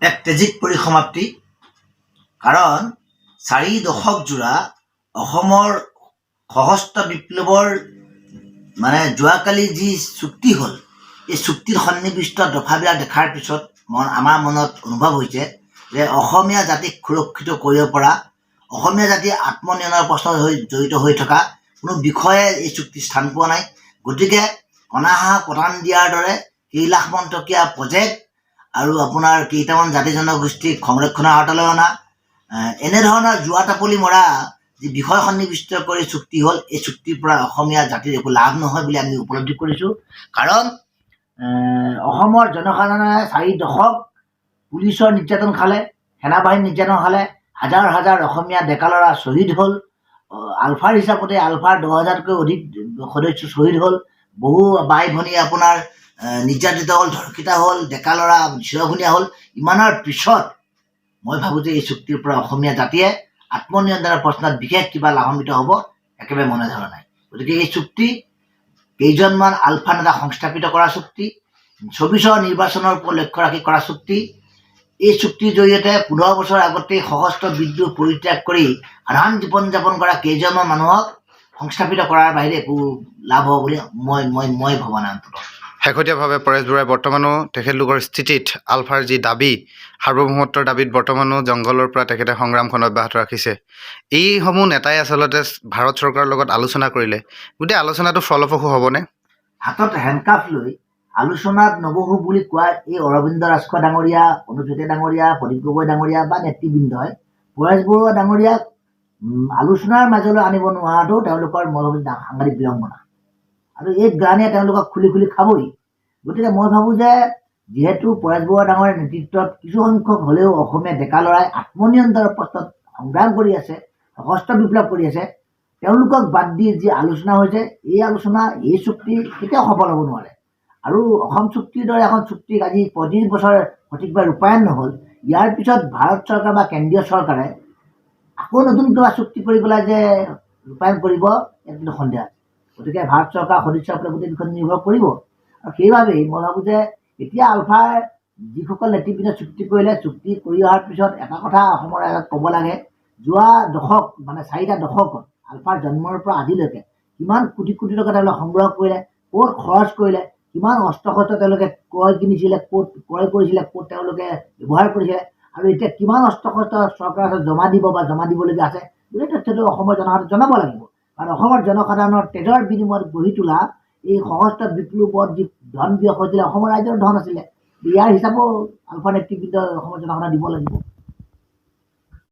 এক ট্ৰেজিক পৰিসমাপ্তি। কাৰণ 4 দশক জোৰা অসমৰ সশস্ত্ৰ বিপ্লৱৰ যোৱাকালি যি চুক্তি হ'ল, এই চুক্তিৰ সন্নিৱিষ্ট দফাবিলাক দেখাৰ পিছত আমাৰ মনত অনুভৱ হৈছে যে অসমীয়া জাতিক সুৰক্ষিত কৰিব পৰা, অসমীয়া জাতিৰ আত্মনিৰ্ভৰ প্ৰশ্নত জড়িত হৈ থকা কোনো বিষয়ে এই চুক্তি স্থান পোৱা নাই। গতিকে কণাহাঁহ পতান দিয়াৰ দৰে কেইলাখমান টকীয়া প্ৰজেক্ট আৰু আপোনাৰ কেইটামান জাতি জনগোষ্ঠীক সংৰক্ষণৰ আওতালৈ অনা, এনেধৰণৰ জোৱা টাপলি মৰা যি বিষয় সন্নিৱিষ্ট কৰি চুক্তি হ'ল, এই চুক্তিৰ পৰা অসমীয়া জাতিৰ একো লাভ নহয় বুলি আমি উপলব্ধি কৰিছোঁ। কাৰণ অসমৰ জনসাধাৰণে 4 দশক পুলিচৰ নিৰ্যাতন খালে, সেনাবাহিনীৰ নিৰ্যাতন খালে, হাজাৰ হাজাৰ অসমীয়া ডেকা ল'ৰা শ্বহীদ হ'ল, আলফাৰ হিচাপতে আলফাৰ 10,000তকৈ অধিক সদস্য শ্বহীদ হ'ল, বহু বাই ভনী আপোনাৰ নিৰ্যাতিত হ'ল, ধৰ্ষিত হ'ল, ডেকা ল'ৰা চিৰঘূণীয়া হ'ল। ইমানৰ পিছত মই ভাবোঁ যে এই চুক্তিৰ পৰা অসমীয়া জাতিয়ে আত্মনিয়ন্ত্ৰণৰ প্ৰশ্নত বিশেষ কিবা লাভান্বিত হ'ব একেবাৰে মনে ধৰা নাই। গতিকে এই চুক্তি কেইজনমান আলফা নেতা সংস্থাপিত কৰা চুক্তি, 24 নিৰ্বাচনৰ ওপৰত লক্ষ্য ৰাখি কৰা চুক্তি। এই চুক্তিৰ জৰিয়তে 15 বছৰ আগতেই সশস্ত্ৰ বিদ্ৰোহ পৰিত্যাগ কৰি সাধাৰণ জীৱন যাপন কৰা কেইজনমান মানুহক সংস্থাপিত কৰাৰ বাহিৰে একো লাভ হ'ব বুলি মই ভবা নাই। অন্ততঃ শেহতীয়াভাৱে পৰেশ বৰুৱাই বৰ্তমানো তেখেতলোকৰ স্থিতিত আলফাৰ যি দাবী, সাৰ্বভৌমত্বৰ দাবীত বৰ্তমানো জংঘলৰ পৰা তেখেতে সংগ্ৰামখন অব্যাহত ৰাখিছে। এইসমূহ নেতাই আচলতে ভাৰত চৰকাৰৰ লগত আলোচনা কৰিলে গোটেই আলোচনাটো ফলপ্ৰসূ হ'বনে? হাতত হেণ্ডকাফ লৈ আলোচনাত নবহো বুলি কোৱা এই অৰবিন্দ ৰাজখোৱা ডাঙৰীয়া, অনুজ চেতিয়া ডাঙৰীয়া, প্ৰদীপ গগৈ ডাঙৰীয়া বা নেতৃবৃন্দই পৰেশ বৰুৱা ডাঙৰীয়াক আলোচনাৰ মাজলৈ আনিব নোৱাৰাটো তেওঁলোকৰ সাংঘাতিক বিড়ম্বনা। আৰু এই গ্লানিয়ে তেওঁলোকক খুলি খুলি খাবই। গতিকে মই ভাবোঁ যে যিহেতু পৰেশ বৰুৱা ডাঙৰীয়াৰ নেতৃত্বত কিছুসংখ্যক হ'লেও অসমীয়া ডেকা ল'ৰাই আত্মনিয়ন্ত্ৰণৰ প্ৰশ্নত সংগ্ৰাম কৰি আছে, সশস্ত্ৰ বিপ্লৱ কৰি আছে, তেওঁলোকক বাদ দি যি আলোচনা হৈছে, এই আলোচনা, এই চুক্তি কেতিয়াও সফল হ'ব নোৱাৰে। আৰু অসম চুক্তিৰ দৰে এখন চুক্তিক আজি 35 বছৰ সঠিকভাৱে ৰূপায়ণ নহ'ল। ইয়াৰ পিছত ভাৰত চৰকাৰ বা কেন্দ্ৰীয় চৰকাৰে আকৌ নতুন কিবা চুক্তি কৰি পেলাই যে ৰূপায়ণ কৰিব, ইয়াত কিন্তু সন্দেহ আছে। গতিকে ভাৰত চৰকাৰ সদিচ্ছাৰ ওপৰত গোটেই বিষয়ে নিৰ্ভৰ কৰিব। আৰু সেইবাবেই মই ভাবোঁ যে এতিয়া আলফাৰ যিসকল নেতৃবৃন্দই চুক্তি কৰিলে, চুক্তি কৰি অহাৰ পিছত এটা কথা অসমৰ ৰাইজক ক'ব লাগে, যোৱা দশক 4টা দশকত আলফাৰ জন্মৰ পৰা আজিলৈকে কিমান কোটি কোটি টকা তেওঁলোকে সংগ্ৰহ কৰিলে, ক'ত খৰচ কৰিলে, কিমান অস্ত্ৰ শস্ত্ৰ তেওঁলোকে ক্ৰয় কিনিছিলে, ক'ত ক্ৰয় কৰিছিলে, ক'ত তেওঁলোকে ব্যৱহাৰ কৰিছিলে, আৰু এতিয়া কিমান অস্ত্ৰ শস্ত্ৰ চৰকাৰৰ হাতত জমা দিব বা জমা দিবলগীয়া আছে, গোটেই তথ্যটো অসমৰ জনসাধাৰণক জনাব লাগিব। কাৰণ অসমৰ জনসাধাৰণৰ তেজৰ বিনিময়ত গঢ়ি তোলা এই সশস্ত্ৰ বিপ্লৱত যি ধন ব্যয় হৈছিলে, অসমৰ ৰাইজৰ ধন আছিলে, ইয়াৰ হিচাপো আলফা নেতৃবৃন্দ অসমৰ জনসাধাৰণক দিব লাগিব।